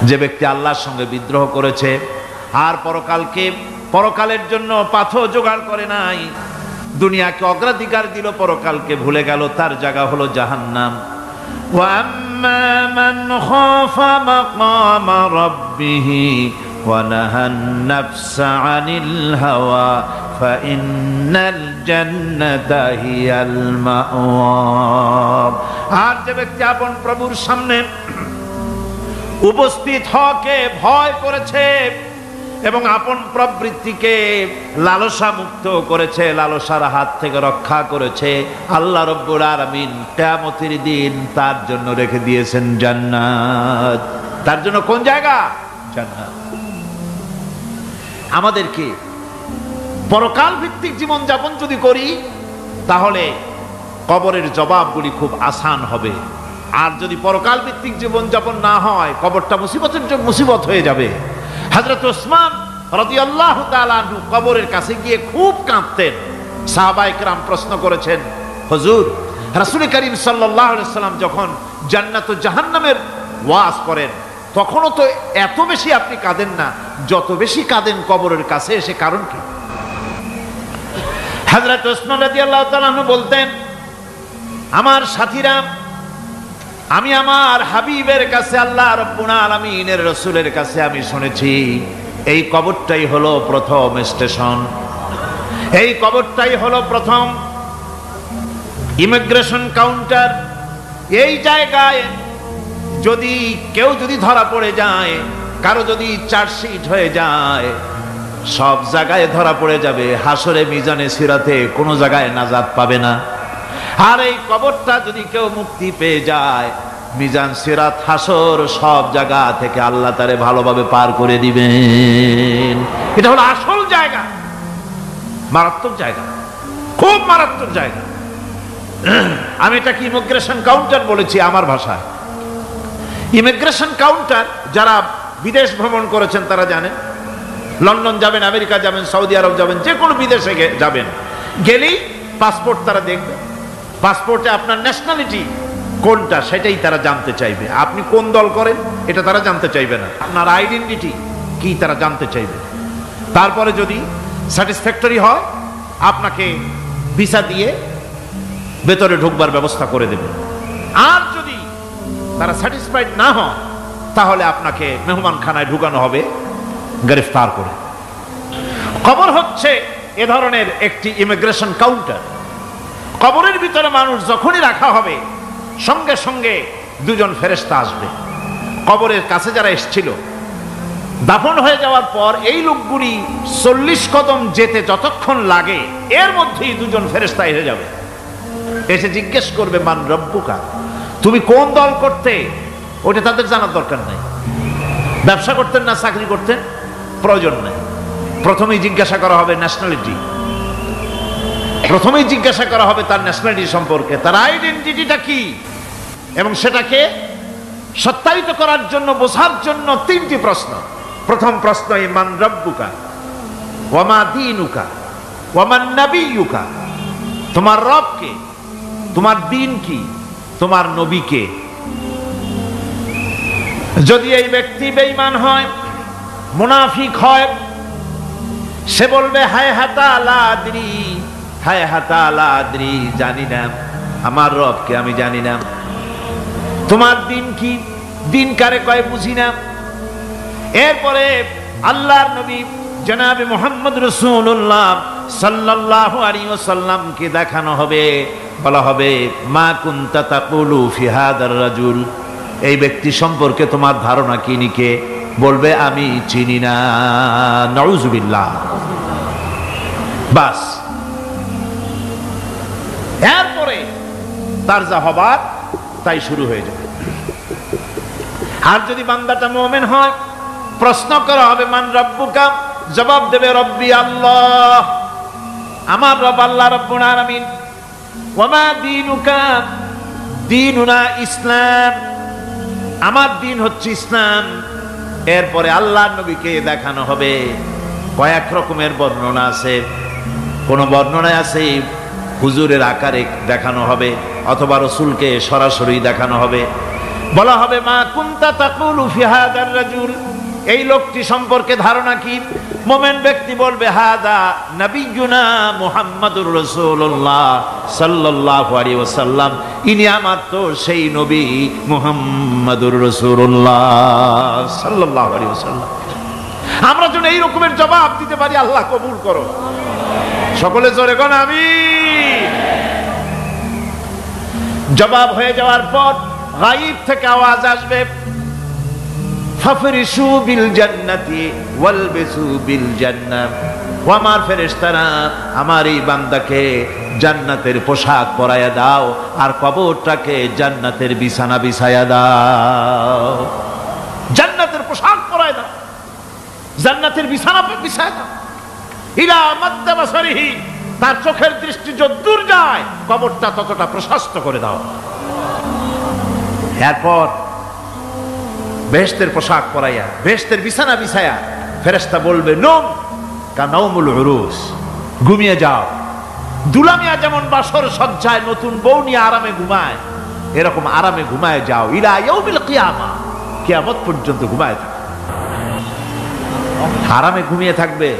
যে ব্যক্তি আল্লাহর সঙ্গে বিদ্রোহ করেছে আর পরকালের জন্য পাথর জোগাড় করে নাই, দুনিয়াকে অগ্রাধিকার দিল, পরকালকে ভুলে গেল, তার জায়গা হলো জাহান্নাম। ওয়া আম্মা মান খাফা মাকামা রাব্বিহি ওয়া নাহান নাফসা আনিল হাওয়া ফাইন্নাল জান্নাতা হিয়াল মাওয়া। আর যে ব্যক্তি আপন প্রভুর সামনে উপস্থিত হওয়াকে ভয় করেছে এবং আপন প্রবৃত্তিকে লালসা মুক্ত করেছে, লালসার হাত থেকে রক্ষা করেছে, আল্লাহ রব্বুল আলামিন কিয়ামতের দিন তার জন্য রেখে দিয়েছেন জান্নাত। তার জন্য কোন জায়গা? জান্নাত। আমাদেরকে পরকাল ভিত্তিক জীবন যাপন যদি করি তাহলে কবরের জবাবগুলি খুব আসান হবে। আর যদি পরকাল ভিত্তিক জীবন যাপন না হয়, কবরটা মুসিবত হয়ে যাবে। হযরত ওসমান রাদিয়াল্লাহু তাআলা আনহু কবরের কাছে গিয়ে খুব কাঁদতেন। সাহাবায়ে কেরাম প্রশ্ন করেছেন, হুজুর, রাসূল করিম সাল্লাল্লাহু আলাইহি সাল্লাম যখন জান্নাত ও জাহান্নামের ওয়াজ করেন তখনও তো এত বেশি আপনি কাঁদেন না, যত বেশি কাঁদেন কবরের কাছে এসে, কারণ কি? হযরত ওসমান রাদিয়াল্লাহু তাআলা আনহু বলতেন, আমার সাথীরা, আমি আমার হাবিবের কাছে, আল্লাহ রাব্বুল আলামিনের রাসূলের কাছে আমি শুনেছি এই কবরটাই হলো প্রথম স্টেশন, এই কবরটাই হলো প্রথম ইমিগ্রেশন কাউন্টার। এই জায়গায় যদি কেউ ধরা পড়ে যায়, কারো যদি চার্জশিট হয়ে যায়, সব জায়গায় ধরা পড়ে যাবে, হাসরে মিজানে সিরাতে কোনো জায়গায় নাজাত পাবে না। আর এই কবরটা যদি কেউ মুক্তি পেয়ে যায়, মিজান সিরাত হাসর সব জায়গা থেকে আল্লাহ তারে ভালোভাবে পার করে দিবেন। এটা হলো আসল জায়গা, মারাত্মক জায়গা, খুব মারাত্মক জায়গা। আমি এটাকে ইমিগ্রেশন কাউন্টার বলেছি আমার ভাষায়। ইমিগ্রেশন কাউন্টার যারা বিদেশ ভ্রমণ করেছেন তারা জানেন। লন্ডন যাবেন, আমেরিকা যাবেন, সৌদি আরব যাবেন, যে কোনো বিদেশে যাবেন, গেলেই পাসপোর্ট তারা দেখবে। পাসপোর্টে আপনার ন্যাশনালিটি কোনটা সেটাই তারা জানতে চাইবে। আপনি কোন দল করেন এটা তারা জানতে চাইবে না, আপনার আইডেন্টিটি কি তারা জানতে চাইবে। তারপরে যদি স্যাটিসফ্যাক্টরি হয় আপনাকে ভিসা দিয়ে ভেতরে ঢুকবার ব্যবস্থা করে দেবে। আর যদি তারা স্যাটিসফাইড না হয় তাহলে আপনাকে মেহমানখানায় ঢুকানো হবে গ্রেফতার করে। কবর হচ্ছে এ ধরনের একটি ইমিগ্রেশন কাউন্টার। কবরের ভিতরে মানুষ যখনই রাখা হবে সঙ্গে সঙ্গে দুজন ফেরেশতা আসবে। কবরের কাছে যারা এসেছিল দাফন হয়ে যাওয়ার পর এই লোকগুলি 40 কদম যেতে যতক্ষণ লাগে এর মধ্যেই দুজন ফেরেশতা এসে যাবে, এসে জিজ্ঞেস করবে, মান রব্বুকা, তুমি কোন দল করতে? ওটা তাদের জানার দরকার নাই। ব্যবসা করতেন না চাকরি করতেন প্রয়োজন নেই। প্রথমেই জিজ্ঞাসা করা হবে ন্যাশনালিটি, প্রথমেই জিজ্ঞাসা করা হবে তার ন্যাশনালিটি সম্পর্কে, তার আইডেন্টিটিটা কি, এবং সেটাকে সত্যায়িত করার জন্য, বোঝার জন্য 3টি প্রশ্ন। প্রথম প্রশ্ন, মান রব্বুকা ওয়া মা দীনুকা ওয়া মান নাবিয়ুকা, তোমার রব কে, তোমার দ্বীন কি, তোমার নবী কে। যদি এই ব্যক্তি বেঈমান হয়, মুনাফিক হয়, সে বলবে হায় হাতা লা আদরি, হায় হাতা লা আদরি, জানি না আমার রবকে, আমি জানি না। তোমার দিন কি, দিন কারে কয় বুঝি না। এরপরে আল্লাহর নবী জনাবে মুহাম্মদ রাসূলুল্লাহ সাল্লাল্লাহু আলাইহি ওয়াসাল্লামকে দেখানো হবে, বলা হবে মা কুনতা তাকুলু ফি হাদার রাজুল, এই ব্যক্তি সম্পর্কে তোমার ধারণা কি নিকে? বলবে আমি চিনি না। নাউযুবিল্লাহ। বাস, এরপরে তার যা হবার তাই শুরু হয়ে যাবে। আর যদি বান্দাটা মুমিন হয়, প্রশ্ন করা হবে মান রব্বুকা, জবাব দেবে রব্বি আল্লাহ, আমার রব আল্লাহ রাব্বুল আলামিন। ওয়া মা দীনুকা, দীনুনা ইসলাম, আমার দিন হচ্ছে ইসলাম। এরপরে আল্লাহর নবীকে দেখানো হবে। কয়েক রকমের বর্ণনা আছে, কোন বর্ণনায় আছে হুজুরের আকারে দেখানো হবে, অথবা রসুলকে সরাসরি দেখানো হবে। বলা হবে মা কুনতা তাকুলু ফি হাদার রাজুল, এই লোকটি সম্পর্কে ধারণা কি? মুমিন ব্যক্তি বলবে হাদা নবিয়ুনা মুহাম্মাদুর রাসূলুল্লাহ সাল্লাল্লাহু আলাইহি ওয়াসাল্লাম, ইনি আমার তো সেই নবী মুহাম্মাদুর রাসূলুল্লাহ সাল্লাল্লাহু আলাইহি ওয়াসাল্লাম। আমরা যেন এই রকমের জবাব দিতে পারি, আল্লাহ কবুল করো। সকলে জোরে কোন আমিন। জবাব হয়ে যাওয়ার পর গায়ব থেকে আওয়াজ আসবে ফাফরিশু বিল জান্নাতি ওয়ালবিসু বিল জান্নাহ, ও আমার ফেরেশতারা আমার এই বান্দাকে জান্নাতের পোশাক পরায়া দাও আর কবরটাকে জান্নাতের বিছানা বিছায়া দাও। জান্নাতের পোশাক পরায়া দাও, জান্নাতের বিছানা বিছায়া দাও। ইলা মাদ্দা বাসারিহি, তার চোখের দৃষ্টি যতদূর যায় কবরটা ততটা প্রশস্ত করে দাও। এরপর বেহেশতের পোশাক পরাইয়া বেহেশতের বিছানা বিছায়া ফেরেশতা বলবে নম কানাউমুল উরুস, ঘুমিয়ে যাও। দুলামিয়া যেমন বাসর সজ্জায় নতুন বউ নিয়ে আরামে ঘুমায়, এরকম আরামে ঘুমায় যাও। ইলা ইয়াউমিল কিয়ামা, কিয়ামত পর্যন্ত ঘুমায় থাকবে, আরামে ঘুমিয়ে থাকবে।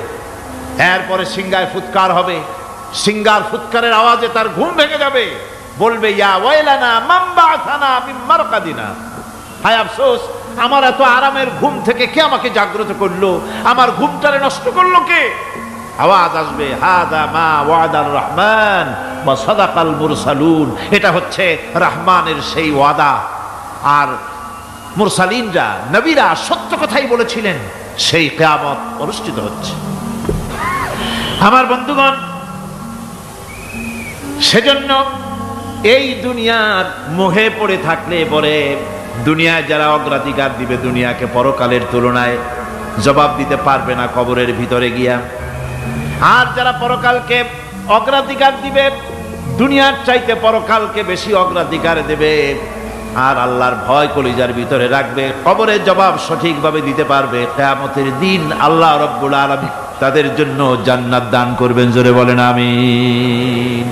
এরপরে সিংগায় ফুৎকার হবে, সিংগার ফুৎকারের আওয়াজে তার ঘুম ভেঙে যাবে। বলবে ইয়া ওয়াইলানা মান বা'সানা মিন মারকাদিনা, হায় আফসোস, আমার এত আরামের ঘুম থেকে কে আমাকে জাগ্রত করলো, আমার ঘুমটারে নষ্ট করলো কে? আওয়াজ আসবে হাদা মা ওয়াদার রহমান ওয়া সাদাকাল মুরসালুন, এটা হচ্ছে রহমানের সেই ওয়াদা, আর মুরসালিনরা নবীরা সত্য কথাই বলেছিলেন, সেই কিয়ামত অনুষ্ঠিত হচ্ছে। আমার বন্ধুগণ, সেজন্য এই দুনিয়ার মোহে পড়ে থাকলে পরে দুনিয়ায় যারা অগ্রাধিকার দিবে দুনিয়াকে পরকালের তুলনায়, জবাব দিতে পারবে না কবরের ভিতরে গিয়া। আর যারা পরকালকে অগ্রাধিকার দিবে, দুনিয়ার চাইতে পরকালকে বেশি অগ্রাধিকার দেবে, আর আল্লাহর ভয় কলিজার ভিতরে রাখবে, কবরের জবাব সঠিকভাবে দিতে পারবে, কিয়ামতের দিন আল্লাহ রাব্বুল আলামিন তাদের জন্য জান্নাত দান করবেন। জোরে বলেন আমিন।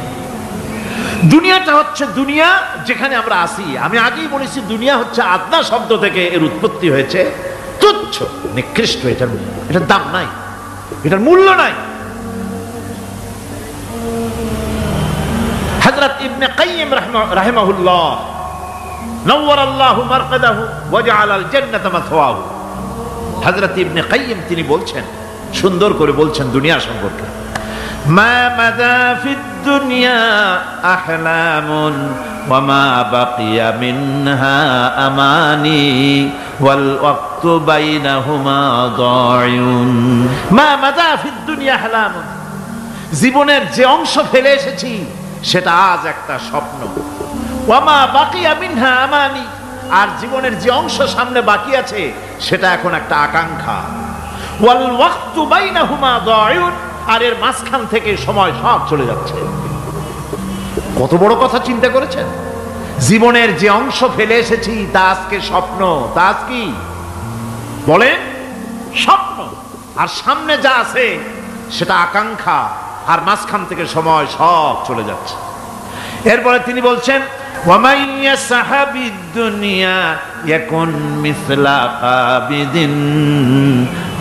দুনিয়াটা হচ্ছে দুনিয়া যেখানে আমরা আসি। আমি আগেই বলেছি দুনিয়া হচ্ছে আদনা শব্দ থেকে এর উৎপত্তি হয়েছে, তুচ্ছ নিকৃষ্ট, এটার দাম নাই, এটার মূল্য নাই। হযরত ইবনে কাইয়িম রাহিমাহুল্লাহ নওয়ারাল্লাহু মারকাদাহু ওয়া জাআলাল জান্নাতা মাসওয়াহু, হযরত ইবনে কাইয়িম তিনি বলছেন, সুন্দর করে বলছেন দুনিয়া সম্পর্কে, মা মাদা ফিদ দুনিয়া আহলামুন ওয়া মা বাকিয়া মিনহা আমানি ওয়াল ওয়াক্তু বাইনাহুমা দায়ুন। মা মাদা ফিদ দুনিয়া আহলামুন, জীবনের যে অংশ ফেলে এসেছি সেটা আজ একটা স্বপ্ন। ওয়া মা বাকিয়া মিনহা আমানি, আর জীবনের যে অংশ সামনে বাকি আছে সেটা এখন একটা আকাঙ্ক্ষা। ওয়াল ওয়াক্তু বাইনাহুমা দায়ুন, আর এর মাঝখান থেকে সময় সব চলে যাচ্ছে। কত বড় কথা চিন্তা করেছেন? জীবনের যে অংশ ফেলে এসেছি তা আজকে স্বপ্ন, তা আজ কি বলেন? স্বপ্ন। আর সামনে যা আছে সেটা আকাঙ্ক্ষা, আর মাঝখান থেকে সময় সব চলে যাচ্ছে। এরপরে তিনি বলছেন وَمَنْ يَسْحَبِ الدُّنْيَا يَكُنْ مِثْلَ قَابِضٍ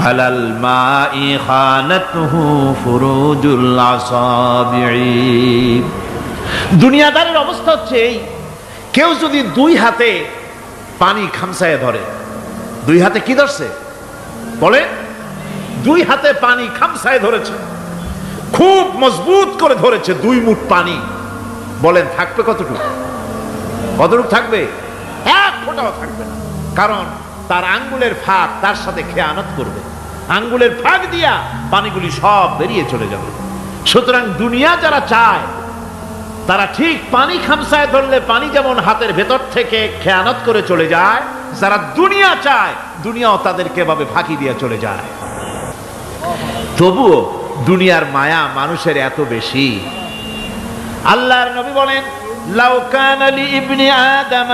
عَلَى الْمَاءِ خَانَتْهُ فُرُوجُ الْأَصَابِعِ। দুনিয়াদারের অবস্থা হচ্ছে এই, কেউ যদি দুই হাতে পানি খামসায় ধরে, দুই হাতে কি ধরছে বলে? দুই হাতে পানি খামসায় ধরেছে, খুব মজবুত করে ধরেছে, 2 মুঠ পানি। বলেন থাকবে কতটুকু? কতটুকু থাকবে? 1 ফোঁটাও থাকবে না, কারণ তার আঙ্গুলের ফাঁক তার সাথে খেয়ানত করবে, আঙ্গুলের ফাঁক দিয়া পানিগুলি সব বেরিয়ে চলে যাবে। সুতরাং দুনিয়া যারা চায় তারা ঠিক পানি খামসায় ধরলে পানি যেমন হাতের ভেতর থেকে খেয়ানত করে চলে যায়, যারা দুনিয়া চায় দুনিয়াও তাদেরকে এভাবে ফাঁকি দিয়ে চলে যায়। তবুও দুনিয়ার মায়া মানুষের এত বেশি। আল্লাহর নবী বলেন লাউ কানা লি ইবনি আদম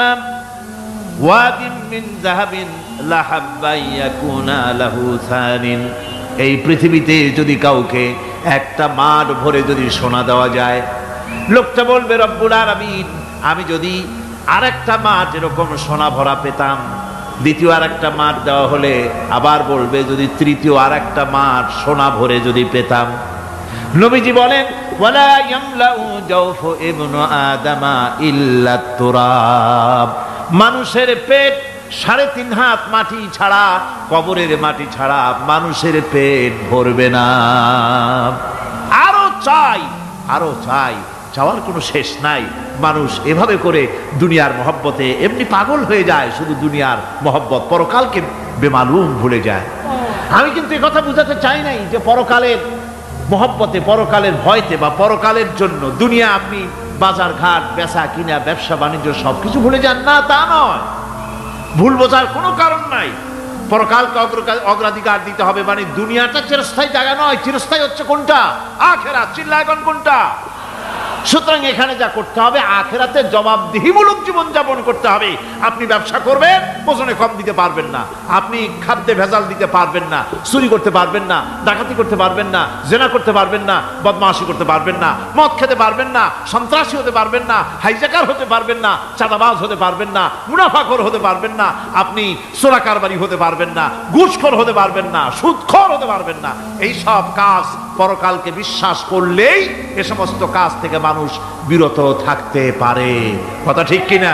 ওয়াদিন মিন যাহাবিন লাহাব্বা ইয়াকুনা লাহু সানিন, এই পৃথিবীতে যদি কাউকে একটা মাঠ ভরে যদি সোনা দেওয়া যায়, লোকটা বলবে রব্বুল আলামিন, আমি যদি আরেকটা মাঠ এরকম সোনা ভরা পেতাম, দ্বিতীয় আরেকটা মাঠ দেওয়া হলে আবার বলবে যদি তৃতীয় আরেকটা মাঠ সোনা ভরে যদি পেতাম। নবীজি বলেন ওয়ালা ইয়ামলাউ জাওফু ইবনু আদামা ইল্লা তুরাব, মানুষের পেট 3.5 হাত মাটি ছাড়া, কবরের মাটি ছাড়া মানুষের পেট ভরবে না। আরো চাই, আরো চাই, চাওয়ার কোনো শেষ নাই। মানুষ এভাবে করে দুনিয়ার মহব্বতে এমনি পাগল হয়ে যায়, শুধু দুনিয়ার মহব্বত, পরকালকে বেমালুম ভুলে যায়। আমি কিন্তু এই কথা বুঝাতে চাই নাই যে পরকালের মহব্বতে, পরকালের ভয়তে বা পরকালের জন্য দুনিয়া আপনি বাজার ঘাট, বেচা কিনা, ব্যবসা বাণিজ্য সবকিছু ভুলে যান, না তা নয়। ভুল বোঝার কোনো কারণ নাই। পরকালকে অগ্রাধিকার দিতে হবে, মানে দুনিয়াটা চিরস্থায়ী জায়গা নয়, চিরস্থায়ী হচ্ছে কোনটা? আখিরাত। চিল্লায় এখন কোনটা? সুতরাং এখানে যা করতে হবে, আখিরাতে জবাবদিহিমূলক জীবন যাপন করতে হবে। আপনি ব্যবসা করবেন, ওজনে কম দিতে পারবেন না, আপনি খাদ্যে ভেজাল দিতে পারবেন না, চুরি করতে পারবেন না, ডাকাতি করতে পারবেন না, জেনা করতে পারবেন না, বদমাশি করতে পারবেন না, মদ খেতে পারবেন না, সন্ত্রাসী হতে পারবেন না, হাইজ্যাকার হতে পারবেন না, চাঁদাবাজ হতে পারবেন না, মুনাফাখোর হতে পারবেন না, আপনি চোরা কারবারি হতে পারবেন না, ঘুষখোর হতে পারবেন না, সুদখোর হতে পারবেন না। এই সব কাজ পরকালকে বিশ্বাস করলেই এ সমস্ত কাজ থেকে মানুষ বিরত থাকতে পারে। কথা ঠিক কিনা?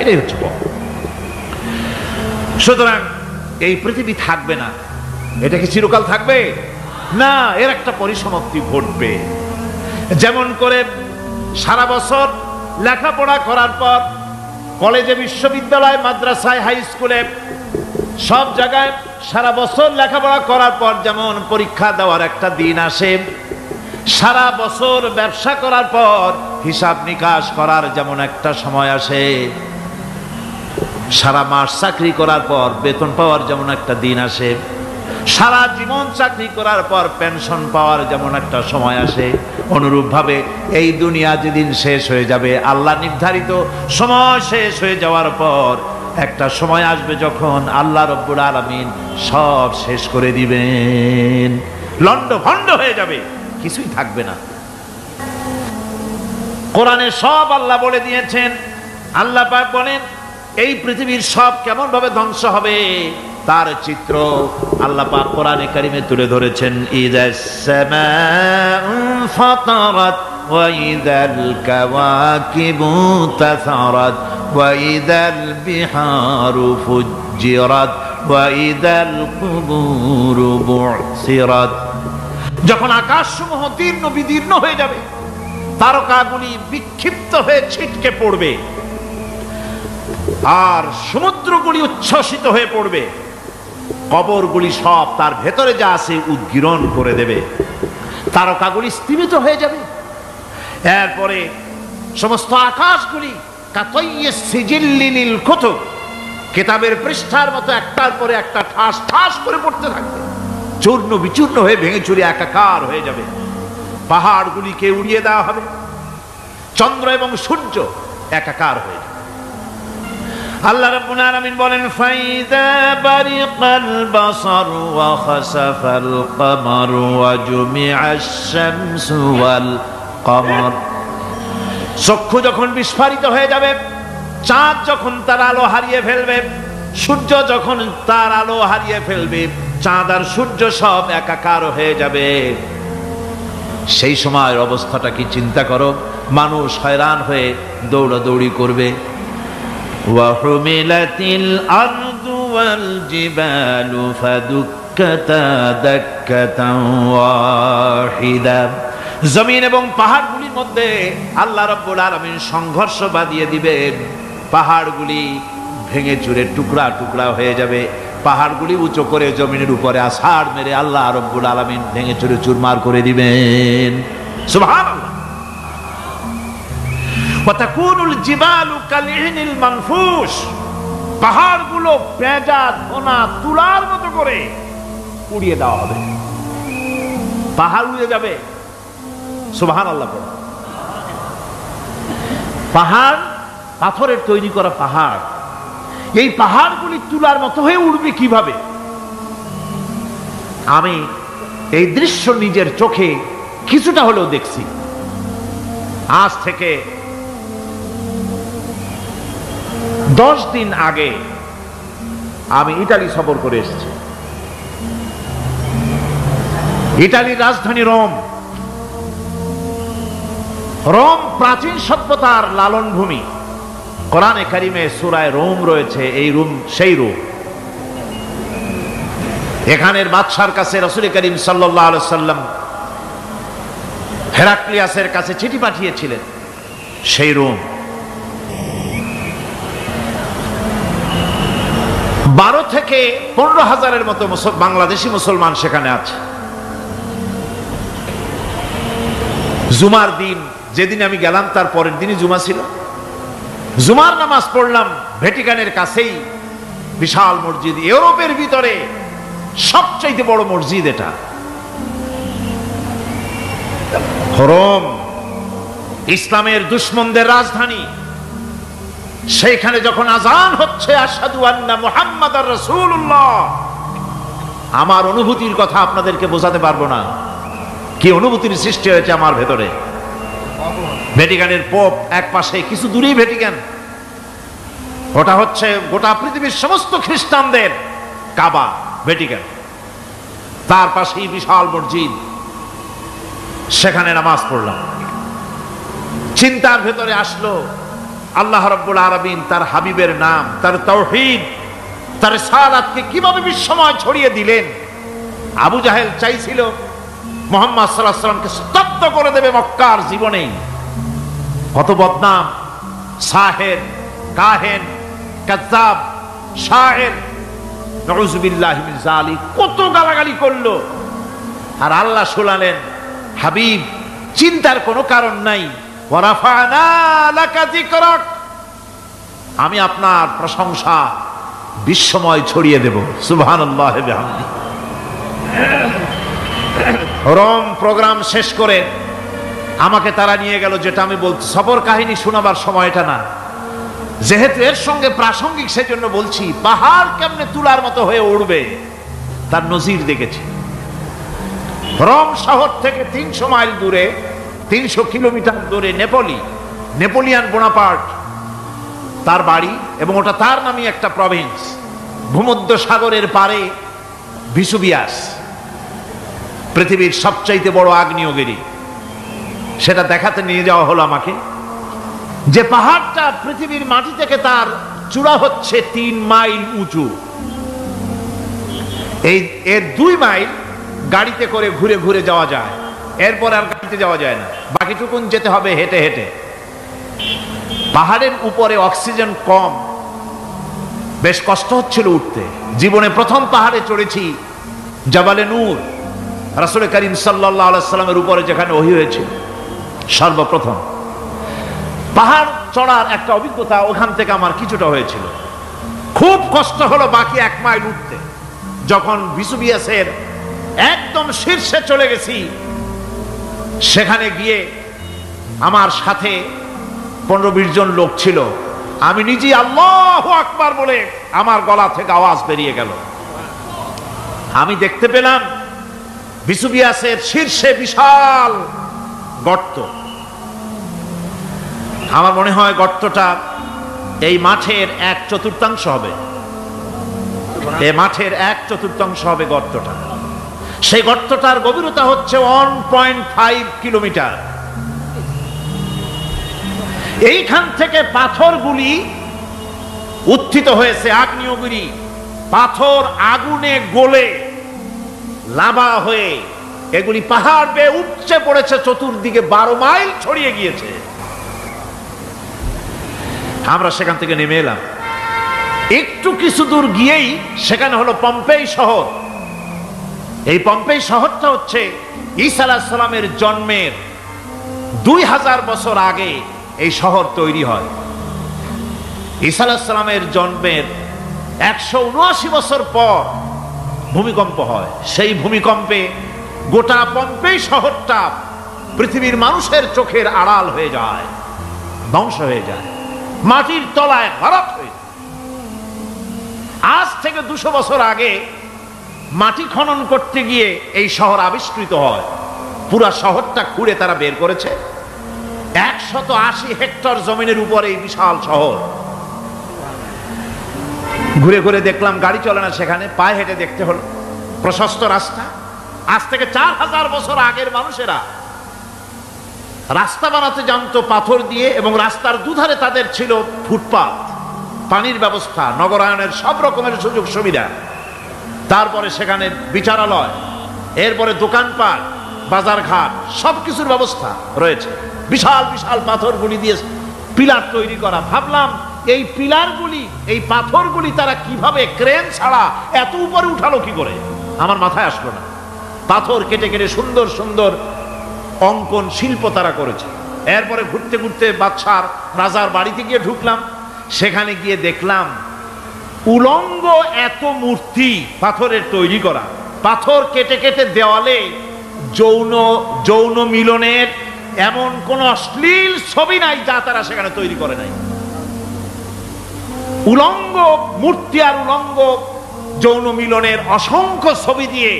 এটাই হচ্ছে। সুতরাং এই পৃথিবী থাকবে না, এটা কি চিরকাল থাকবে না? এর একটা পরিসমাপ্তি ঘটবে। যেমন করে সারা বছর লেখাপড়া করার পর কলেজে, বিশ্ববিদ্যালয়, মাদ্রাসায়, হাই স্কুলে, সব জায়গায় সারা বছর লেখাপড়া করার পর যেমন পরীক্ষা দেওয়ার একটা দিন আসে, সারা বছর ব্যবসা করার পর হিসাব নিকাশ করার যেমন একটা সময় আসে, সারা মাস চাকরি করার পর বেতন পাওয়ার যেমন একটা দিন আসে, সারা জীবন চাকরি করার পর পেনশন পাওয়ার যেমন একটা সময় আসে, অনুরূপভাবে এই দুনিয়া যেদিন শেষ হয়ে যাবে, আল্লাহ নির্ধারিত সময় শেষ হয়ে যাওয়ার পর একটা সময় আসবে যখন আল্লাহ রব্বুল আলামিন সব শেষ করে দিবেন, লন্ড ভন্ড হয়ে যাবে, কিছুই থাকবে না। কোরআনে সব আল্লাহ বলে দিয়েছেন। আল্লাহ পাক বলেন এই পৃথিবীর সব কেমন ভাবে ধ্বংস হবে তার চিত্র আল্লাহ পাক কোরআনে কারিমে তুলে ধরেছেন। ইযাস সামাউ ফাতারাত ওয়া ইযাল কাওয়াকিবু তাসারাত ওয়া ইযাল বিহারু ফুজ্জিরাত ওয়া ইযাল কুবুরু বু'সিরাত। যখন আকাশসমূহ দীর্ণ বিদীর্ণ হয়ে যাবে, তারকাগুলি বিক্ষিপ্ত হয়ে ছিটকে পড়বে, আর সমুদ্রগুলি উচ্ছ্বসিত হয়ে পড়বে, কবরগুলি সব তার ভেতরে যা আছে উদ্গীরণ করে দেবে, তারকাগুলি স্থিমিত হয়ে যাবে। এরপরে সমস্ত আকাশগুলি কাতাইয়িস সিজিল্লিল কুতুব, কিতাবের পৃষ্ঠার মতো একটার পরে একটা ঠাস ঠাস করে পড়তে থাকবে, চূর্ণ বিচূর্ণ হয়ে ভেঙে চুরে একাকার হয়ে যাবে। পাহাড়গুলিকে উড়িয়ে দেওয়া হবে, চন্দ্র এবং সূর্য একাকার হয়ে যাবে। আল্লাহ রাব্বুল আলামিন বলেন ফাইযা বারিকাল বাসার ওয়া খাসাফাল কমার ওয়া জুমিআশ শামসু ওয়াল কমার। চক্ষু যখন বিস্ফারিত হয়ে যাবে, চাঁদ যখন তার আলো হারিয়ে ফেলবে, সূর্য যখন তার আলো হারিয়ে ফেলবে, চাঁদ আর সূর্য সব একাকার হয়ে যাবে, সেই সময়ের অবস্থাটা কি চিন্তা করো। মানুষ হয়রান হয়ে দৌড়াদৌড়ি করবে। ওয়াহুমিলাতিল আরদু ওয়াল জিবালু ফাদুক্কাতা দাক্কাতান ওয়াহিদা। জমিন এবং পাহাড়গুলির মধ্যে আল্লাহ রাব্বুল আলামিন সংঘর্ষ বাঁধিয়ে দিবেন, পাহাড়গুলি ভেঙে চুরে টুকরা টুকরা হয়ে যাবে, পাহাড়গুলি উঁচু করে জমিনের উপরে আছাড় মেরে আল্লাহ রাব্বুল আলামিন ভেঙে চুরে চুরমার করে দিবেন। সুবহানাল্লাহ। ওয়া তাকুনুল জিবালু কালইনিল মানফুস। পাহাড়গুলো পেঁজা ধোনা তুলার মতো করে উড়িয়ে দেওয়া হবে, পাহাড় উড়ে যাবে। সুবহানাল্লাহ। পাহাড় পাথরের তৈরি করা পাহাড়, এই পাহাড়গুলি তুলার মতো হয়ে উড়বে কিভাবে? আমি এই দৃশ্য নিজের চোখে কিছুটা হলেও দেখছি। আজ থেকে 10 দিন আগে আমি ইতালি সফর করে এসেছি। ইতালির রাজধানী রোম। রোম প্রাচীন সভ্যতার লালন ভূমি। কোরআনে কারিমে সূরায় রোম রয়েছে, এই রোম সেই রোম। এখানের বাদশার কাছে রাসূল করিম সাল্লাল্লাহু আলাইহি সাল্লাম হেরাক্লিয়াসের কাছে চিঠি পাঠিয়েছিলেন, সেই রোম। 12 থেকে 15,000-এর মতো বাংলাদেশি মুসলমান সেখানে আছে। জুমার দিন, যেদিন আমি গেলাম তার পরের দিনই জুমা ছিল। জুমার নামাজ পড়লাম ভ্যাটিকানের কাছেই বিশাল মসজিদ, ইউরোপের ভিতরে সবচেয়ে বড় মসজিদ এটা। রোম ইসলামের দুশমনদের রাজধানী। সেইখানে যখন আযান হচ্ছে আশহাদু আন্না মুহাম্মাদার রাসূলুল্লাহ, আমার অনুভূতির কথা আপনাদেরকে বোঝাতে পারবো না, কি অনুভূতির সৃষ্টি হয়েছে আমার ভেতরে। ভ্যাটিকানের পোপ এক পাশে, কিছু দূরেই ভ্যাটিকান, ওটা হচ্ছে গোটা পৃথিবীর সমস্ত খ্রিস্টানদের কাবা, ভ্যাটিকান। তার পাশেই বিশাল মসজিদ, সেখানে নামাজ পড়লাম। চিন্তার ভেতরে আসলো আল্লাহ রাব্বুল আলামিন তার হাবিবের নাম, তার তাওহীদ, তার রিসালাতকে কিভাবে বিশ্বময় ছড়িয়ে দিলেন। আবু জাহেল চাইছিল মুহাম্মদ সাল্লাল্লাহু আলাইহি ওয়াসাল্লামকে স্তব্ধ করে দেবে মক্কার জীবনেই। কত বদনাম, সাহের, কাহেন, কাযযাব, শায়ের, নাউযুবিল্লাহি মিন যালিক, কত গালাগালি করলো। আর আল্লাহ শুনালেন, হাবিব চিন্তার কোনো কারণ নাই, ওয়া রাফা'না লাকা যিকরাক, আমি আপনার প্রশংসা বিশ্বময় ছড়িয়ে দেব। সুবহানাল্লাহি ওয়া বিহামদিহি। রোম প্রোগ্রাম শেষ করে আমাকে তারা নিয়ে গেল, যেটা আমি বলছি সফর কাহিনী শোনাবার সময়টা না, যেহেতু এর সঙ্গে প্রাসঙ্গিক সেজন্য বলছি। পাহাড় কেমনে তুলার মতো হয়ে উঠবে তার নজির দেখেছি। রোম শহর থেকে 300 মাইল দূরে, 300 কিলোমিটার দূরে নেপোলিয়ান বোনাপার্ট তার বাড়ি, এবং ওটা তার নামই একটা প্রভিন্স। ভূমধ্য সাগরের পারে ভিসুভিয়াস, পৃথিবীর সবচাইতে বড় আগ্নেয়গিরি, সেটা দেখাতে নিয়ে যাওয়া হলো আমাকে। যে পাহাড়টা পৃথিবীর মাটি থেকে তার চূড়া হচ্ছে 3 মাইল উঁচু। এর 2 মাইল গাড়িতে করে ঘুরে ঘুরে যাওয়া যায়, এরপর আর গাড়িতে যাওয়া যায় না, বাকিটুকুন যেতে হবে হেঁটে হেঁটে। পাহাড়ের উপরে অক্সিজেন কম, বেশ কষ্ট হচ্ছিল উঠতে। জীবনে প্রথম পাহাড়ে চড়েছি, জাবালে নূর, রাসূল করিম সাল্লাল্লাহু আলাইহি সাল্লামের উপরে যেখানে ওহী হয়েছিল সর্বপ্রথম। পাহাড় চড়ার একটা অভিজ্ঞতা ওখান থেকে আমার কিছুটা হয়েছিল। খুব কষ্ট হলো বাকি 1 মাইল উঠতে। যখন ভিসুভিয়াসের একদম শীর্ষে চলে গেছি, সেখানে গিয়ে আমার সাথে 15-20 জন লোক ছিল। আমি নিজে আল্লাহু আকবার বলে আমার গলা থেকে আওয়াজ বেরিয়ে গেল। আমি দেখতে পেলাম ভিসুভিয়াসের শীর্ষে বিশাল গর্ত। আমার মনে হয় গর্তটা এই মাঠের 1/4 হবে। এই মাঠের 1/4 হবে গর্তটা। সেই গর্তটার গভীরতা হচ্ছে 1.5 কিলোমিটার। এইখান থেকে পাথরগুলি উত্থিত হয়েছে, আগ্নেয়গিরি পাথর আগুনে গলে লাভা হয়ে এগুলি পাহাড় বেয়ে উপচে পড়েছে, চতুর্দিকে 12 মাইল ছড়িয়ে গিয়েছে। আমরা সেখান থেকে নেমে এলাম। একটু কিছু দূর গিয়েই সেখানে হলো পম্পেই শহর। এই পম্পেই শহরটা হচ্ছে ঈসা আলাইহিস সালামের জন্মের 2000 বছর আগে এই শহর তৈরি হয়। ঈসা আলাইহিস সালামের জন্মের 179 বছর পর ভূমিকম্প হয়। সেই ভূমিকম্পে গোটা পম্পেই শহরটা পৃথিবীর মানুষের চোখের আড়াল হয়ে যায়, ধ্বংস হয়ে যায়, মাটির তলায় হারাপ হয়ে যায়। আজ থেকে 200 বছর আগে মাটি খনন করতে গিয়ে এই শহর আবিষ্কৃত হয়। পুরা শহরটা খুঁড়ে তারা বের করেছে। 180 হেক্টর জমিনের উপরে এই বিশাল শহর। ঘুরে ঘুরে দেখলাম গাড়ি চলে না, সেখানে পায়ে হেঁটে দেখতে হলো। প্রশস্ত রাস্তা, আজ থেকে 4000 বছর আগের মানুষেরা রাস্তা বানাতে জানতো পাথর দিয়ে, এবং রাস্তার দুধারে তাদের ছিল ফুটপাত, পানির ব্যবস্থা, নগরায়নের সব রকমের সুযোগ সুবিধা। তারপরে সেখানে বিচারালয়, এরপরে দোকানপাট, বাজারঘাট, সবকিছুর ব্যবস্থা রয়েছে। বিশাল বিশাল পাথরগুলি দিয়ে পিলার তৈরি করা। ভাবলাম এই পিলারগুলি, এই পাথরগুলি তারা কিভাবে ক্রেন ছাড়া এত উপরে উঠালো কি করে, আমার মাথায় আসলো না। পাথর কেটে কেটে সুন্দর সুন্দর অঙ্কন শিল্প তারা করেছে। এরপরে ঘুরতে ঘুরতে বাদশার রাজার বাড়িতে গিয়ে ঢুকলাম। সেখানে গিয়ে দেখলাম উলঙ্গ এত মূর্তি পাথরের তৈরি করা, পাথর কেটে কেটে দেওয়ালে যৌন মিলনের এমন কোন অশ্লীল ছবি নাই যা তারা সেখানে তৈরি করে নাই। উলঙ্গ মূর্তি আর উলঙ্গ যৌন মিলনের অসংখ্য ছবি দিয়ে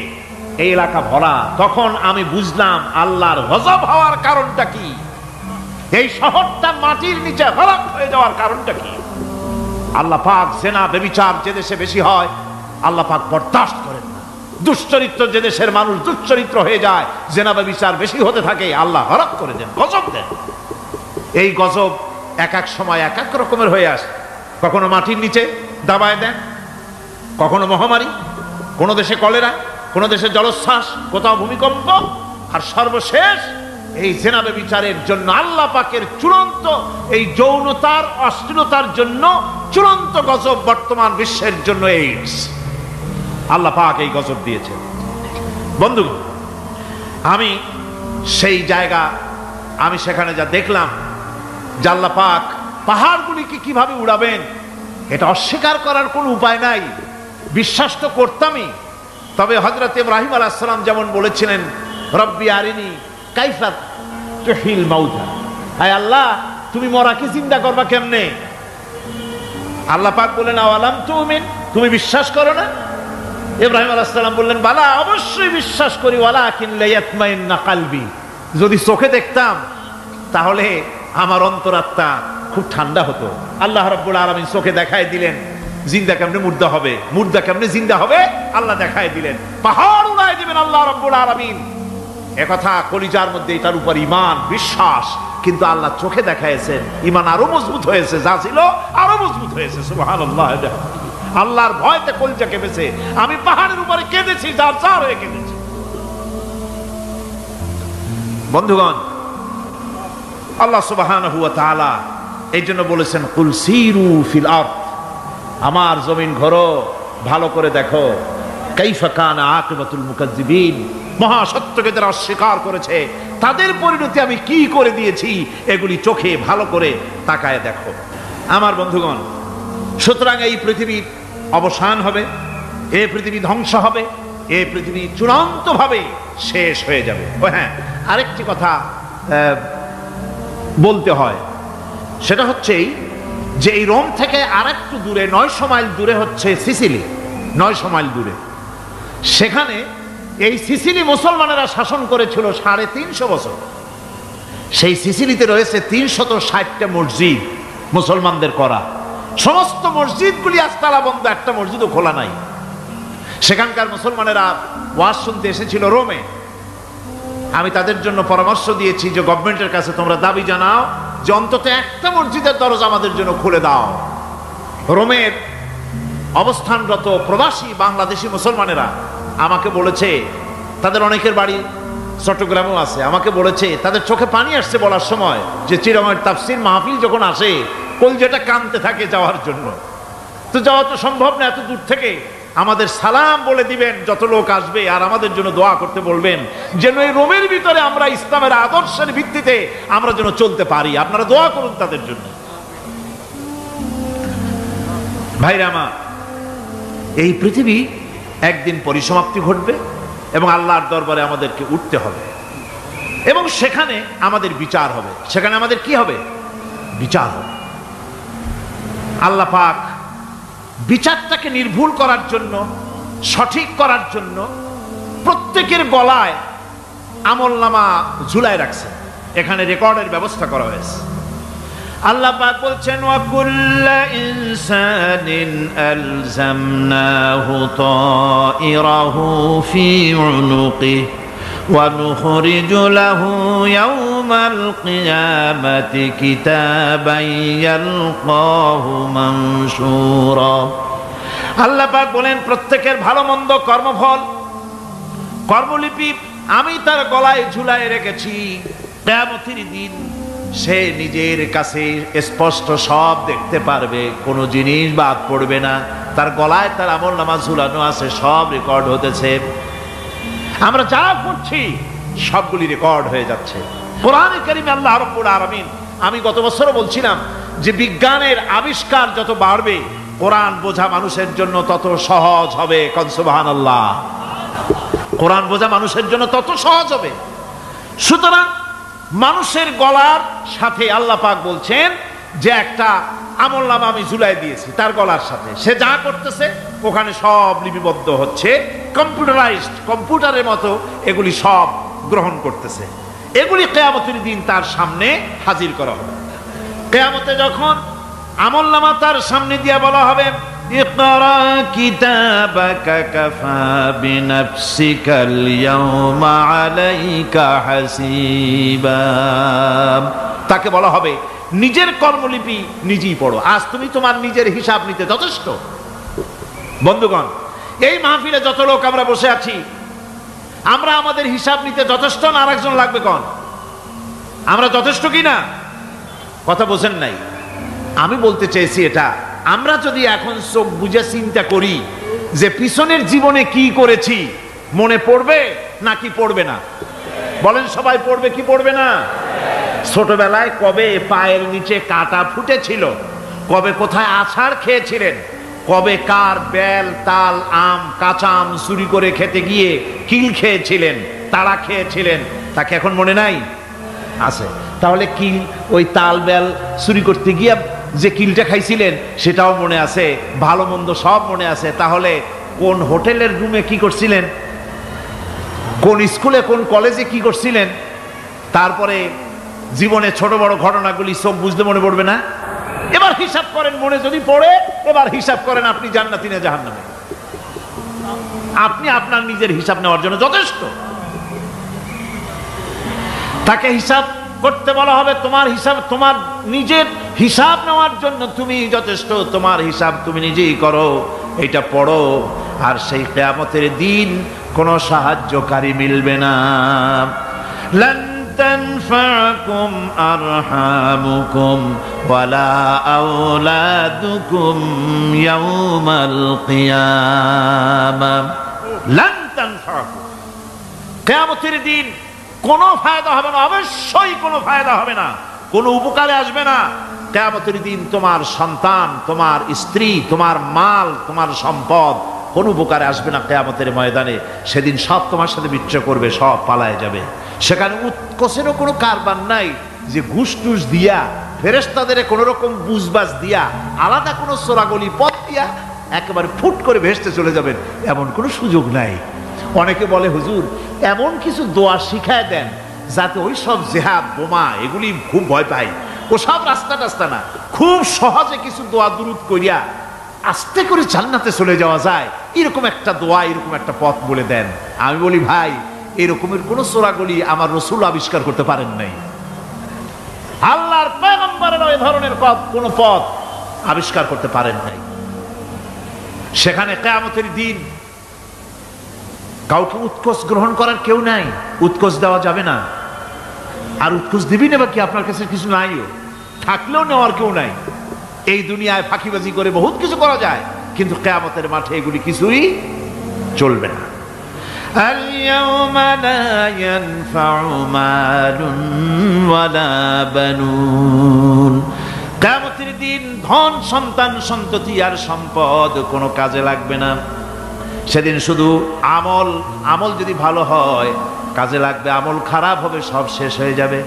এই এলাকা ভরা। তখন আমি বুঝলাম আল্লাহর গজব হওয়ার কারণটা কি, এই শহরটা মাটির নিচে হরপ হয়ে যাওয়ার কারণটা কি। আল্লাহ পাক জেনা ব্যভিচার যে দেশে বেশি হয় আল্লাহ পাক বরদাস্ত করেন না। দুশ্চরিত্র যে দেশের মানুষ দুশ্চরিত্র হয়ে যায়, জেনা ব্যভিচার বেশি হতে থাকে, আল্লাহ হরপ করে দেন, গজব দেন। এই গজব এক এক সময় এক এক রকমের হয়ে আসে। কখনো মাটির নিচে দাবায় দেন, কখনো মহামারী, কোন দেশে কলেরা, কোন দেশে জলোচ্ছ্বাস, কোথাও ভূমিকম্প, আর সর্বশেষ এই জেনা ব্যভিচারের জন্য আল্লাহ পাকের চূড়ান্ত এই যৌনতার অশ্লীলতার জন্য চূড়ান্ত গজব বর্তমান বিশ্বের জন্য এইডস। আল্লাহ পাক এই গজব দিয়েছে। বন্ধুগণ, আমি সেই জায়গা, আমি সেখানে যা দেখলাম যে আল্লাহ পাক পাহাড়গুলিকে কিভাবে উড়াবেন, এটা অস্বীকার করার কোনো উপায় নাই। বিশ্বাস তো করতামই, তবে হযরত ইব্রাহিম আলাইহিস সালাম যেমন বলেছিলেন, রব্বি আরিনি কাইফা তুহিল মাউতা, আয় আল্লাহ তুমি মরাকে জিন্দা করবা কেমনে? আল্লাহ পাক বললেন আওয়ালাম তুমিন, তুমি বিশ্বাস করো না? ইব্রাহিম আলাইহিস সালাম বললেন বালা, অবশ্যই বিশ্বাস করি, ওয়ালাকিন লায়াতমাইন্না কলবি, যদি চোখে দেখতাম তাহলে আমার অন্তরাত্মা খুব ঠান্ডা হতো। আল্লাহ রাব্বুল আলামিন চোখে দেখায় দিলেন জিন্দা কেমনে মুর্দা হবে, মুর্দা কেমনে জিন্দা হবে, আল্লাহ দেখায় দিলেন। পাহাড় উড়ায় দিবেন আল্লাহ রাব্বুল আলামিন। একথা কলিজার মধ্যে এটার উপর ঈমান বিশ্বাস, কিন্তু আল্লাহ চোখে দেখাইছেন, ঈমান আরো মজবুত হয়েছে, যা ছিল আরো মজবুত হয়েছে। সুবহানাল্লাহ। আল্লাহর ভয়তে কলিজা কেঁপেছে। আমি পাহাড়ের উপরে কেঁদেছি, যার যার হয়ে কেঁদেছি। বন্ধুগণ, আল্লাহ সুবহানাহু ওয়া তাআলা এই জন্য বলেছেন কুল সিরু ফিল আরদ, আমার জমিন ঘোরো, ভালো করে দেখো, কাইফা কানা আকিবাতুল মুকাজ্জিবিন, মহাসত্যকে যারা অস্বীকার করেছে তাদের পরিণতি আমি কি করে দিয়েছি, এগুলি চোখে ভালো করে তাকায় দেখো। আমার বন্ধুগণ, সুতরাং এই পৃথিবীর অবসান হবে, এই পৃথিবী ধ্বংস হবে, এই পৃথিবী চূড়ান্তভাবে শেষ হয়ে যাবে। ও হ্যাঁ, আরেকটি কথা বলতে হয়, সেটা হচ্ছে যে এই রোম থেকে আরেকটু দূরে 900 মাইল দূরে হচ্ছে সিসিলি, 900 মাইল দূরে। সেখানে এই সিসিলি মুসলমানেরা শাসন করেছিল 350 বছর। সেই সিসিলিতে রয়েছে 360টা মসজিদ মুসলমানদের করা। সমস্ত মসজিদগুলি আজ তালা বন্ধ, একটা মসজিদও খোলা নাই। সেখানকার মুসলমানেরা ওয়াজ শুনতে এসেছিল রোমে। আমি তাদের জন্য পরামর্শ দিয়েছি যে গভর্নমেন্টের কাছে তোমরা দাবি জানাও যে অন্তত একটা মসজিদের দরজা আমাদের জন্য খুলে দাও। রোমের অবস্থানরত প্রবাসী বাংলাদেশি মুসলমানেরা আমাকে বলেছে, তাদের অনেকের বাড়ি চট্টগ্রামেও আছে, আমাকে বলেছে তাদের চোখে পানি আসছে বলার সময় যে চিরঙের তাফসীর মাহফিল যখন আসে কলজাটা কাঁদতে থাকে যাওয়ার জন্য। তো যাওয়া তো সম্ভব না এত দূর থেকে, আমাদের সালাম বলে দিবেন যত লোক আসবে, আর আমাদের জন্য দোয়া করতে বলবেন যেন এই রোমের ভিতরে আমরা ইসলামের আদর্শের ভিত্তিতে আমরা যেন চলতে পারি। আপনারা দোয়া করুন তাদের জন্য। ভাইরা আমার, এই পৃথিবী একদিন পরিসমাপ্তি ঘটবে এবং আল্লাহর দরবারে আমাদেরকে উঠতে হবে এবং সেখানে আমাদের বিচার হবে। সেখানে আমাদের কি হবে? বিচার হবে। আল্লাহ পাক বিচারটাকে নির্ভুল করার জন্য, সঠিক করার জন্য প্রত্যেকের গলায় আমলনামা ঝুলায় রাখছে। এখানে রেকর্ডের ব্যবস্থা করা হয়েছে। আল্লাহ পাক বলছেন ওয়া কুল্লা ইনসানিন আলজামনাহু তাইরাহু ফি উনুকিহি ওয়া নুখরিজু লাহু ইয়াওমাল কিয়ামাতি কিতাবান ইয়ালকাহু মানশুরা। আল্লাহ পাক বলেন প্রত্যেকের ভালো মন্দ কর্মফল কর্মলিপি আমি তার গলায় ঝুলায় রেখেছি। কিয়ামতের দিন সে নিজের কাছে স্পষ্ট সব দেখতে পারবে, কোনো জিনিস বাদ পড়বে না। তার গলায় তার আমলনামা ঝুলানো আছে, সব রেকর্ড হতেছে। আমরা যা করছি সবগুলি রেকর্ড হয়ে যাচ্ছে। কোরআনে কারিমে আল্লাহ রাব্বুল আলামিন, আমি গত বছরও বলছিলাম যে বিজ্ঞানের আবিষ্কার যত বাড়বে কোরআন বোঝা মানুষের জন্য তত সহজ হবে। কোন সুবহানাল্লাহ। কোরআন বোঝা মানুষের জন্য তত সহজ হবে। সুতরাং মানুষের গলার সাথে আল্লাহ পাক বলছেন যে একটা আমলনামা আমি ঝুলাই দিয়েছি তার গলার সাথে, সে যা করতেছে ওখানে সব লিপিবদ্ধ হচ্ছে, কম্পিউটারাইজড, কম্পিউটারের মতো এগুলি সব গ্রহণ করতেছে। এগুলি কিয়ামতের দিন তার সামনে হাজির করা হবে। কিয়ামতে যখন আমলনামা তার সামনে দিয়ে বলা হবে ইকরা কিতাবাকা কাফা বিনাফসিকাল ইয়াওমা আলাইকা হাসিবা, তাকে বলা হবে নিজের কর্মলিপি নিজেই পড়ো, আজ তুমি তোমার নিজের হিসাব নিতে যথেষ্ট। বন্ধুগণ, এই মাহফিলে যত লোক আমরা বসে আছি, আমরা আমাদের হিসাব নিতে যথেষ্ট না আরেকজন লাগবে? কোন আমরা যথেষ্ট কি না? কথা বোঝেন নাই। আমি বলতে চেয়েছি এটা, আমরা যদি এখন চোখ বুঝে চিন্তা করি যে পিছনের জীবনে কি করেছি, মনে পড়বে নাকি পড়বে না? বলেন সবাই পড়বে কি পড়বে না? ছোটবেলায় কবে পায়ের নিচে কাটা ফুটেছিল, কবে কোথায় আছাড় খেয়েছিলেন, কবে কার বেল তাল আম কাঁচা আম চুরি করে খেতে গিয়ে কিল খেয়েছিলেন, তাড়া খেয়েছিলেন, তাকে এখন মনে নাই? আছে। তাহলে কিল ওই তাল বেল চুরি করতে গিয়ে যে কিলটা খাইছিলেন সেটাও মনে আছে, ভালো মন্দ সব মনে আছে। তাহলে কোন হোটেলের রুমে কি করছিলেন, কোন স্কুলে কোন কলেজে কি করছিলেন, তারপরে জীবনে ছোট বড় ঘটনাগুলি সব বুঝতে মনে পড়বে না? এবার হিসাব করেন, মনে যদি পড়ে এবার হিসাব করেন আপনি জান্নাতি না জাহান্নামী। আপনি আপনার নিজের হিসাব নেওয়ার জন্য যথেষ্ট। তাকে হিসাব করতে বলা হবে, তোমার হিসাব, তোমার নিজের হিসাব নেওয়ার জন্য তুমি যথেষ্ট, তোমার হিসাব তুমি নিজেই করো, এটা পড়ো। আর সেই কিয়ামতের দিন কোনো সাহায্যকারী মিলবে না। লান তানফাকুম আরহামুকুম ওয়ালা আওলাদুকুম ইয়াউমাল কিয়ামাহ। লান তানফাকুম, কিয়ামতের দিন কোনো ফায়দা হবে না, অবশ্যই কোনো ফায়দা হবে না, কোনো উপকারে আসবে না। কিয়ামতের দিন তোমার সন্তান, তোমার স্ত্রী, তোমার মাল, তোমার সম্পদ কোনো উপকারে আসবে না। কিয়ামতের ময়দানে সেদিন সব তোমার সাথে বিচ্ছেদ করবে, সব পালায় যাবে। সেখানে উৎকোষেরও কোনো কারবার নাই যে ঘুষ টুস দিয়া ফেরেশতাদের কোনো রকম বুঝবাজ দিয়া আলাদা কোনো চোরাগলি পথ দিয়া একেবারে ফুট করে ভেসতে চলে যাবেন, এমন কোনো সুযোগ নাই। অনেকে বলে হুজুর এমন কিছু দোয়া শিখায় দেন যাতে ওই সব জেহাদ বোমা এগুলি খুব ভয় পায়, ও সব রাস্তা টাস্তা না, খুব সহজে কিছু দোয়া দুরূদ করিয়া আস্তে করে জান্নাতে চলে যাওয়া যায়, এরকম একটা দোয়া, এরকম একটা পথ বলে দেন। আমি বলি ভাই, এরকমের কোন চোরাগলি আমার রাসূল আবিষ্কার করতে পারেন নাই। আল্লাহর পয়গম্বরের ওই ধরনের পথ, কোন পথ আবিষ্কার করতে পারেন নাই। সেখানে কিয়ামতের দিন কাউকে উৎকোষ গ্রহণ করার কেউ নাই, উৎকোষ দেওয়া যাবে না। আর উৎকোষ দিবি নেবা কি, আপনার কাছে কিছু নাইও, থাকলেও নেওয়ার কেউ নাই। এই দুনিয়ায় ফাঁকিবাজি করে বহুত কিছু করা যায়, কিন্তু কিয়ামতের মাঠে এগুলি কিছুই চলবে না। আল-ইয়াওমা লা ইয়ানফা'ু মালুন ওয়ালা বানুন, কিয়ামতের দিন ধন সন্তান সন্ততি আর সম্পদ কোনো কাজে লাগবে না। সেদিন শুধু আমল, আমল যদি ভালো হয় কাজে লাগবে, আমল খারাপ হবে সব শেষ হয়ে যাবে।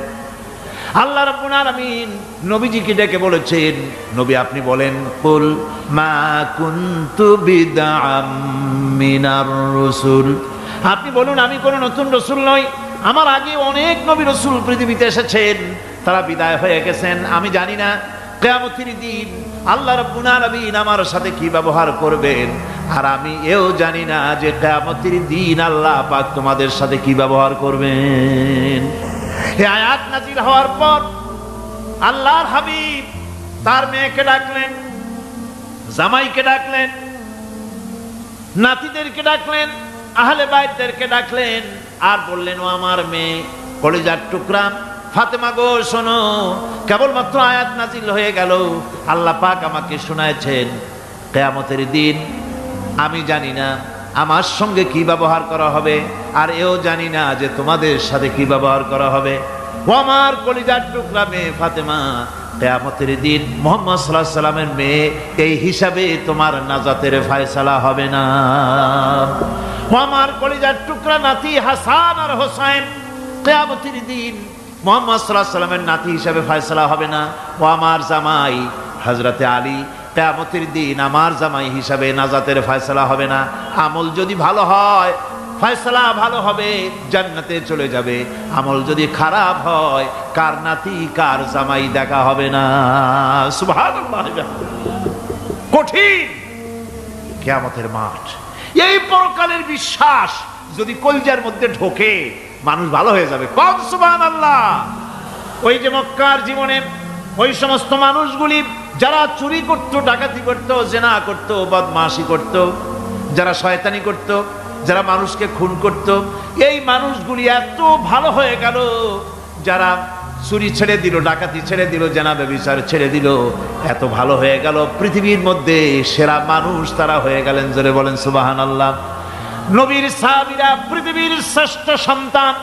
আল্লাহ রাব্বুল আলামিন নবীজিকে ডেকে বলেছেন, নবী আপনি বলেন, কুল মা কুনতু বিদআম মিনার রাসূল, আপনি বলুন আমি কোন নতুন রাসূল নই, আমার আগে অনেক নবী রাসূল পৃথিবীতে এসেছেন, তারা বিদায় হয়ে গেছেন। আমি জানি না কিয়ামতের দিন আল্লাহ রাব্বুল আলামিন আমার সাথে কি ব্যবহার করবেন, আর আমি এও জানি না যে কিয়ামতের দিন আল্লাহ পাক তোমাদের সাথে কি ব্যবহার করবেন। এই আয়াত নাযিল হওয়ার পর আল্লাহর হাবিব তার মেয়েকে ডাকলেন, জামাইকে ডাকলেন, নাতিদেরকে ডাকলেন, আহলে বাইতদেরকে ডাকলেন, আর বললেন, ও আমার মেয়ে কলিজার টুকরা ফাতেমা গো, শোনো, কেবলমাত্র আয়াত নাজিল হয়ে গেল, আল্লাহ পাক আমাকে শোনায়ছেন কিয়ামতের দিন আমি জানি না আমার সঙ্গে কি ব্যবহার করা হবে, আর এও জানি না যে তোমাদের সাথে কি ব্যবহার করা হবে। ও আমার কলিজার টুকরা মেয়ে ফাতেমা, কিয়ামতের দিন মুহাম্মদ সাল্লাল্লাহু আলাইহি সাল্লামের মেয়ে এই হিসাবে তোমার নাজাতের ফয়সালা হবে না। ও আমার কলিজার টুকরা নাতি হাসান আর হোসেন, কিয়ামতের দিন মুহাম্মদ সাল্লাল্লাহু আলাইহি সাল্লামের নাতি হিসাবে ফয়সালা হবে না। ও আমার জামাই হযরতে আলী, কিয়ামতের দিন আমার জামাই হিসাবে নাজাতের ফয়সালা হবে না। আমল যদি ভালো হয় ফয়সালা ভালো হবে, জান্নাতে চলে যাবে। আমল যদি খারাপ হয় কার নাতি কার জামাই দেখা হবে না। সুবহানাল্লাহ। কঠিন কিয়ামতের মাঠ। এই পরকালের বিশ্বাস যদি কলিজার মধ্যে ঢোকে মানুষ ভালো হয়ে যাবে। কম সুবহানাল্লাহ। ওই যে মক্কার জীবনে ওই সমস্ত মানুষগুলি যারা চুরি করত, ডাকাতি করত, জিনা করত, বদমাশি করত, যারা শয়তানি করত, যারা মানুষকে খুন করত, এই মানুষগুলি এত ভালো হয়ে গেল, যারা চুরি ছেড়ে দিল, ডাকাতি ছেড়ে দিল, জিনা ব্যভিচার ছেড়ে দিল, এত ভালো হয়ে গেল, পৃথিবীর মধ্যে সেরা মানুষ তারা হয়ে গেলেন। জোরে বলেন সুবহানাল্লাহ। নবীর সাহাবীরা পৃথিবীর শ্রেষ্ঠ সন্তান,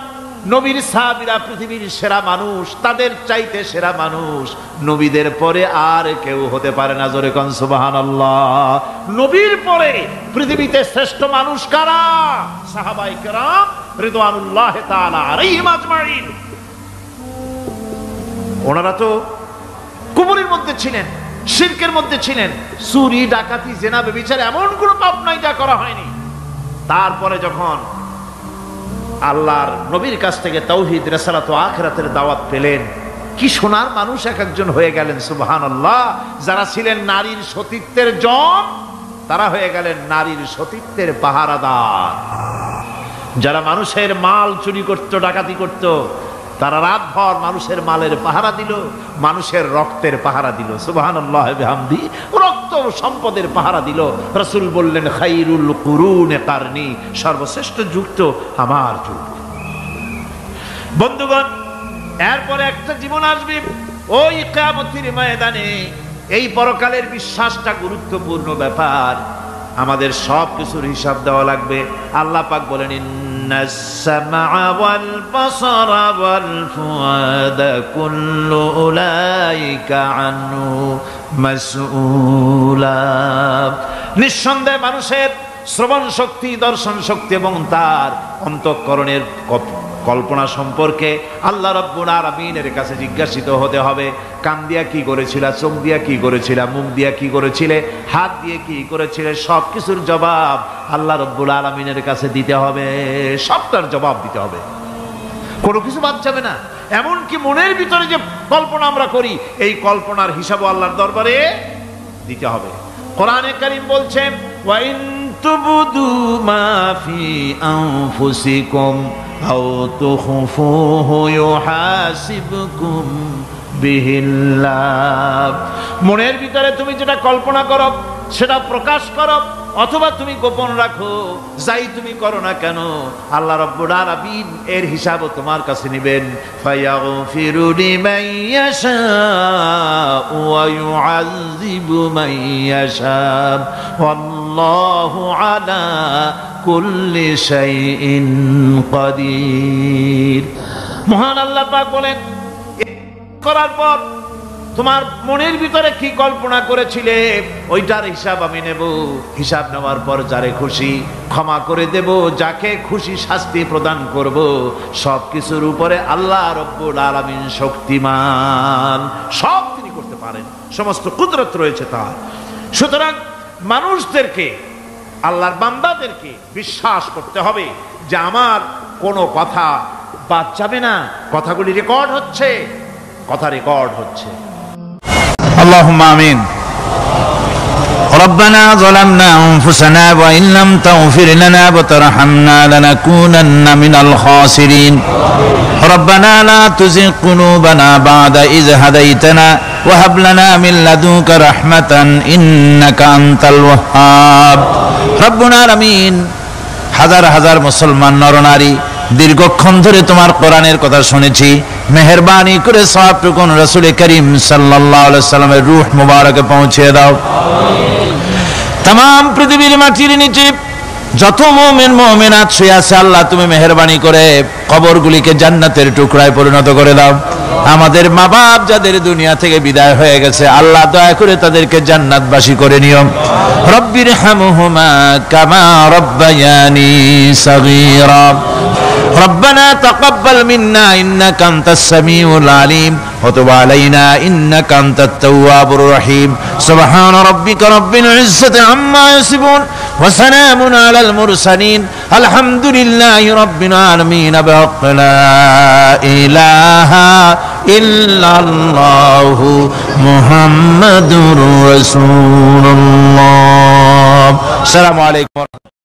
নবীর সাহাবীরা পৃথিবীর সেরা মানুষ, তাদের চাইতে সেরা মানুষ নবীদের পরে আর কেউ হতে পারে না। জোরে কোন সুবহানাল্লাহ। নবীর পরে পৃথিবীতে শ্রেষ্ঠ মানুষ কারা? সাহাবায়ে কেরাম রিদওয়ানুল্লাহি তাআলা আলাইহিম আজমাইন। ওনারা তো কুফরের মধ্যে ছিলেন, শিরকের মধ্যে ছিলেন, চুরি ডাকাতি জিনা ব্যভিচার এমন কোনো পাপ নাই যা করা হয়নি। তারপরে যখন আল্লাহর নবীর কাছ থেকে তাওহীদ, রিসালাত ও আখিরাতের দাওয়াত পেলেন, কি সোনার মানুষ এক একজন হয়ে গেলেন। সুবহানাল্লাহ। যারা ছিলেন নারীর সতীত্বের জম, তারা হয়ে গেলেন নারীর সতীত্বের পাহারাদার। যারা মানুষের মাল চুরি করত, ডাকাতি করত, তারা রাতভর মানুষের মালের পাহারা দিল, মানুষের রক্তের পাহারা দিল। সুবহানাল্লাহ বিহামদি। রক্ত সম্পদের পাহারা দিল। রাসূল বললেন, খায়রুল কুরুনে কারনি, সর্বশ্রেষ্ঠ যুগ তো আমার যুগ। বন্ধুগণ, এরপরে একটা জীবন আসবে ওই কিয়ামতের ময়দানে। এই পরকালের বিশ্বাসটা গুরুত্বপূর্ণ ব্যাপার, আমাদের সব কিছুর হিসাব দেওয়া লাগবে। আল্লাহ পাক বলেন, ইন্নাস সামআ ওয়াল বাসারা ওয়াল ফুআদা কুল্লু উলাইকা আনহু মাসউলা। নিঃসন্দেহে মানুষের শ্রবণ শক্তি, দর্শন শক্তি এবং তার অন্তঃকরণের কল্পনা সম্পর্কে আল্লাহ রাব্বুল আলামিনের কাছে জিজ্ঞাসিত হতে হবে। কান দিয়া কি করেছিলা, চোখ দিয়া কি করেছিলা, মুখ দিয়া কি করেছিলে, হাত দিয়ে কি করেছিলে, সব কিছুর জবাব আল্লাহ রাব্বুল আলামিনের কাছে দিতে হবে। সবটার জবাব দিতে হবে, কোনো কিছু বাদ যাবে না। এমনকি মনের ভিতরে যে কল্পনা আমরা করি, এই কল্পনার হিসাবও আল্লাহর দরবারে দিতে হবে। কোরআনে কারীম বলছেন, ওয়া ইন তুবদু মা ফি আনফুসিকুম আও তুখফুহু ইউহাসিবকুম বিহিল্লাহ। মনের ভিতরে তুমি যেটা কল্পনা করো সেটা প্রকাশ করো, অথবা তুমি গোপন রাখো, যাই তুমি করো না কেন, আল্লাহ রাব্বুল আলামিন এর হিসাবও তোমার কাছে নেবেন। ফায়াগফিরু লিমান ইয়াশাউ ওয়া ইউআযযিবু মান ইয়াশাউ ওয়াল্লাহু আলা কুল্লি শাইইন কাদির। মহান আল্লাহ পাক বলেন, করার পর তোমার মনের ভিতরে কি কল্পনা করেছিলে ওইটার হিসাব আমি নেব। হিসাব নেওয়ার পর যারে খুশি ক্ষমা করে দেব, যাকে খুশি শাস্তি প্রদান করব। সবকিছুর উপরে আল্লাহ রব্বুল আলামিন শক্তিমান, সব তিনি করতে পারেন, সমস্ত কুদরত রয়েছে তার। সুতরাং মানুষদেরকে, আল্লাহর বান্দাদেরকে বিশ্বাস করতে হবে যে আমার কোনো কথা বাদ যাবে না, কথাগুলি রেকর্ড হচ্ছে, কথা রেকর্ড হচ্ছে। اللهم آمين. ربنا ظلمنا أنفسنا وإن لم تغفر لنا وترحمنا لنكونن من الخاسرين. ربنا لا تزغ قلوبنا بعد إذ هديتنا وهب لنا من لدنك رحمة إنك أنت الوهاب. ربنا العالمين হাজার হাজার মুসলমান নরনারী দীর্ঘক্ষণ ধরে তোমার কোরআনের কথা শুনেছি, মেহেরবানি করে সওয়াবটুকু রাসূল করিম সাল্লাল্লাহু আলাইহি সাল্লামের রূহ মুবারকে পৌঁছে দাও। तमाम পৃথিবীর মাটির নিচে যত মুমিন মুমিনাত শুয়ে আছে আল্লাহ তুমি মেহেরবানি করে কবরগুলিকে জান্নাতের টুকরায় পরিণত করে দাও। আমাদের মা বাপ যাদের দুনিয়া থেকে বিদায় হয়ে গেছে আল্লাহ দয়া করে তাদেরকে জান্নাতবাসী করে নিও। রব্বির হামহুমা কামা রব্বায়ানি সগীরা। ربنا تقبل منا إنك أنت السميع العليم وتب علينا إنك أنت التواب الرحيم. سبحان ربك رب العزة عما يصفون وسلام على المرسلين الحمد لله رب العالمين بحق لا إله إلا الله محمد رسول الله. السلام عليكم.